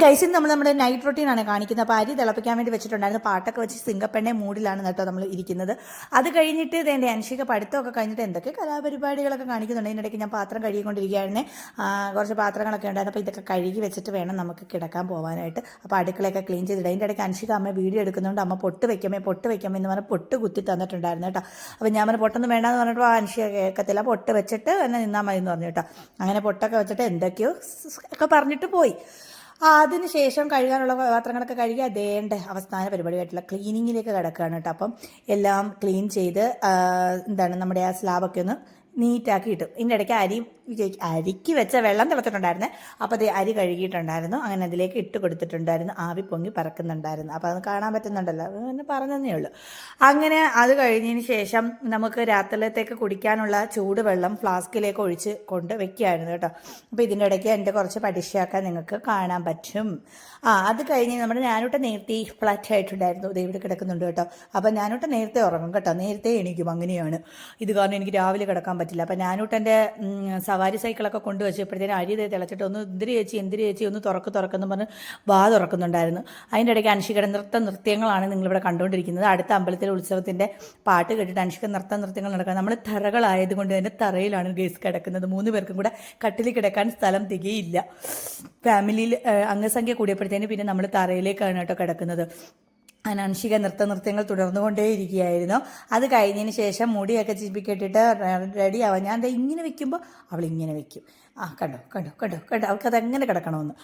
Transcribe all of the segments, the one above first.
Guys ഇന്ന് നമ്മുടെ night റൊട്ടീനാണ് കാണിക്കുന്നത്. അപ്പോൾ അരി തിളപ്പിക്കാൻ വേണ്ടി വെച്ചിട്ടുണ്ടായിരുന്നു. പാട്ടൊക്കെ വെച്ച് സിംഗപ്പെണ്ണ മൂഡിലാണ് കേട്ടോ നമ്മൾ ഇരിക്കുന്നത്. അത് കഴിഞ്ഞിട്ട് എൻ്റെ അൻഷിക പഠിത്തമൊക്കെ കഴിഞ്ഞിട്ട് എന്തൊക്കെ കലാപരിപാടികളൊക്കെ കാണിക്കുന്നുണ്ട്. ഇതിനിടയ്ക്ക് ഞാൻ പാത്രം കഴുകിക്കൊണ്ടിരിക്കുകയായിരുന്നേ. കുറച്ച് പാത്രങ്ങളൊക്കെ ഉണ്ടായിരുന്നു. അപ്പോൾ ഇതൊക്കെ കഴുകി വെച്ചിട്ട് വേണം നമുക്ക് കിടക്കാൻ പോകാനായിട്ട്. അപ്പോൾ അടുക്കളയൊക്കെ ക്ലീൻ ചെയ്തിട്ട് അതിൻ്റെ ഇടയ്ക്ക് അൻഷിക അമ്മ വീഡിയോ എടുക്കുന്നുണ്ട്. അമ്മ പൊട്ട് വയ്ക്കാമേ എന്ന് പറഞ്ഞാൽ പൊട്ട് കുത്തി തന്നിട്ടുണ്ടായിരുന്നു കേട്ടോ. അപ്പോൾ ഞാൻ പറഞ്ഞ പൊട്ടൊന്നും വേണ്ടാന്ന് പറഞ്ഞിട്ട് അൻഷിക കേൾക്കത്തില്ല. പൊട്ട് വെച്ചിട്ട് എന്നെ നിന്നാൽ മതി എന്ന് പറഞ്ഞു കേട്ടോ. അങ്ങനെ പൊട്ടൊക്കെ വെച്ചിട്ട് എന്തൊക്കെയോ ഒക്കെ പറഞ്ഞിട്ട് പോയി. അതിനുശേഷം കഴുകാനുള്ള പാത്രങ്ങളൊക്കെ കഴുകി അതേണ്ട അവസാന പരിപാടിയായിട്ടുള്ള ക്ലീനിങ്ങിലേക്ക് കിടക്കുകയാണ് കേട്ടോ. അപ്പം എല്ലാം ക്ലീൻ ചെയ്ത് നമ്മുടെ ആ സ്ലാബൊക്കെ ഒന്ന് നീറ്റാക്കി ഇട്ടു. ഇതിൻ്റെ ഇടയ്ക്ക് അരിക്ക് വെച്ച വെള്ളം തിളച്ചിട്ടുണ്ടായിരുന്നു. അപ്പോൾ അത് അരി കഴുകിയിട്ടുണ്ടായിരുന്നു. അങ്ങനെ അതിലേക്ക് ഇട്ട് കൊടുത്തിട്ടുണ്ടായിരുന്നു. ആവി പൊങ്ങി പറക്കുന്നുണ്ടായിരുന്നു. അപ്പോൾ അത് കാണാൻ പറ്റുന്നുണ്ടല്ലോ, എന്ന് പറഞ്ഞതേ ഉള്ളൂ. അങ്ങനെ അത് കഴിഞ്ഞതിന് ശേഷം നമുക്ക് രാത്രിയിലത്തേക്ക് കുടിക്കാനുള്ള ചൂടുവെള്ളം ഫ്ലാസ്കിലേക്ക് ഒഴിച്ച് കൊണ്ട് വെക്കുകയായിരുന്നു കേട്ടോ. അപ്പോൾ ഇതിൻ്റെ ഇടയ്ക്ക് എൻ്റെ കുറച്ച് പടിശയൊക്കെ നിങ്ങൾക്ക് കാണാൻ പറ്റും. അത് കഴിഞ്ഞ് നമ്മുടെ ഞാനോട്ട് നേരത്തെ ഫ്ലാറ്റ് ആയിട്ടുണ്ടായിരുന്നു. ഇവിടെ കിടക്കുന്നുണ്ട് കേട്ടോ. അപ്പോൾ ഞാനോട്ട് നേരത്തെ ഉറങ്ങും കേട്ടോ. നേരത്തെ എണീക്കും. അങ്ങനെയാണ് ഇത്. കാരണം എനിക്ക് രാവിലെ കിടക്കാൻ പറ്റില്ല. അപ്പം ഞാനൂട്ടെൻ്റെ സവാരി സൈക്കിളൊക്കെ കൊണ്ടുവച്ചപ്പോഴത്തേനും അരി തിളച്ചിട്ട് ഒന്ന് എന്തിരി ചേച്ചി ഒന്ന് തുറക്കെന്ന് പറഞ്ഞ് തുറക്കുന്നുണ്ടായിരുന്നു. അതിൻ്റെ ഇടയ്ക്ക് അൻഷികയുടെ നൃത്യങ്ങളാണ് നിങ്ങളിവിടെ കണ്ടുകൊണ്ടിരിക്കുന്നത്. അടുത്ത അമ്പലത്തിലെ ഉത്സവത്തിൻ്റെ പാട്ട് കേട്ടിട്ട് അൻഷിക നൃത്യങ്ങൾ നടക്കുന്നത്. നമ്മൾ തറകളായതുകൊണ്ട് തന്നെ തറയിലാണ് ഗേസ് കിടക്കുന്നത്. 3 പേർക്കും കൂടെ കട്ടിൽ കിടക്കാൻ സ്ഥലം തികയില്ല. ഫാമിലിയിൽ അംഗസംഖ്യ കൂടിയപ്പോഴത്തേനും പിന്നെ നമ്മൾ തറയിലേക്കാണ് കേട്ടോ കിടക്കുന്നത്. അൻഷിക നൃത്യങ്ങൾ തുടർന്നുകൊണ്ടേയിരിക്കുകയായിരുന്നു. അത് കഴിഞ്ഞതിന് ശേഷം മുടിയൊക്കെ ചിപ്പിക്കെട്ടിട്ട് റെഡി ആവാം. ഞാൻ ഇങ്ങനെ വെക്കുമ്പോൾ അവൾ ഇങ്ങനെ വെക്കും. കണ്ടോ അവൾക്കതെങ്ങനെ കിടക്കണമെന്ന്.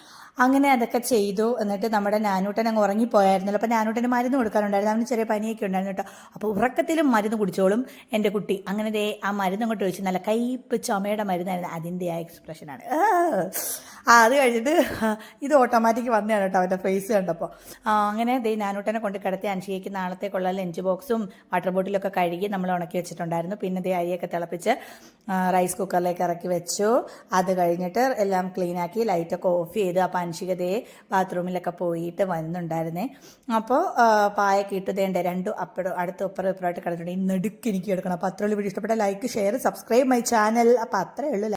അങ്ങനെ അതൊക്കെ ചെയ്തു. എന്നിട്ട് നമ്മുടെ നാനൂട്ടൻ അങ്ങ് ഉറങ്ങിപ്പോയായിരുന്നല്ലോ. അപ്പോൾ നാനൂട്ടന് മരുന്ന് കൊടുക്കാനുണ്ടായിരുന്നു. അവന് ചെറിയ പനിയൊക്കെ ഉണ്ടായിരുന്നു കേട്ടോ. അപ്പോൾ ഉറക്കത്തിലും മരുന്ന് കുടിച്ചോളും എൻ്റെ കുട്ടി. അങ്ങനെ ആ മരുന്ന് അങ്ങോട്ട് വെച്ച് നല്ല കയ്പ്പ് ചുമയുടെ മരുന്നായിരുന്നു. അതിൻ്റെ ആ എക്സ്പ്രഷനാണ്. അത് കഴിഞ്ഞിട്ട് ഇത് ഓട്ടോമാറ്റിക് വന്നതാണ് കേട്ടോ അവൻ്റെ ഫേസ് കണ്ടപ്പോൾ. അങ്ങനെ നാനൂട്ടനെ കൊണ്ട് കിടത്തി അൻഷികയ്ക്ക് നാളത്തേക്കുള്ള ലഞ്ച് ബോക്സും വാട്ടർ ബോട്ടിലൊക്കെ കഴുകി നമ്മൾ ഉണക്കി വെച്ചിട്ടുണ്ടായിരുന്നു. പിന്നെ അരിയൊക്കെ തിളപ്പിച്ച് റൈസ് കുക്കറിലേക്ക് ഇറക്കി വെച്ചു. അത് കഴിഞ്ഞിട്ട് എല്ലാം ക്ലീനാക്കി ലൈറ്റൊക്കെ ഓഫ് ചെയ്ത് അപ്പോൾ അൻഷിക ബാത്റൂമിലൊക്കെ പോയിട്ട് വരുന്നുണ്ടായിരുന്നേ. അപ്പോൾ പായൊക്കെ ഇട്ട് രണ്ടും അടുത്ത് ഇപ്പുറമായിട്ട് കിടന്നിട്ടുണ്ട്. ഈ നെടുക്ക് എനിക്ക് കിടക്കണം. അപ്പോൾ അത്രയുള്ള വീഡിയോ ഇഷ്ടപ്പെട്ട like share subscribe my channel. അപ്പോൾ അത്രയേ ഉള്ളൂ.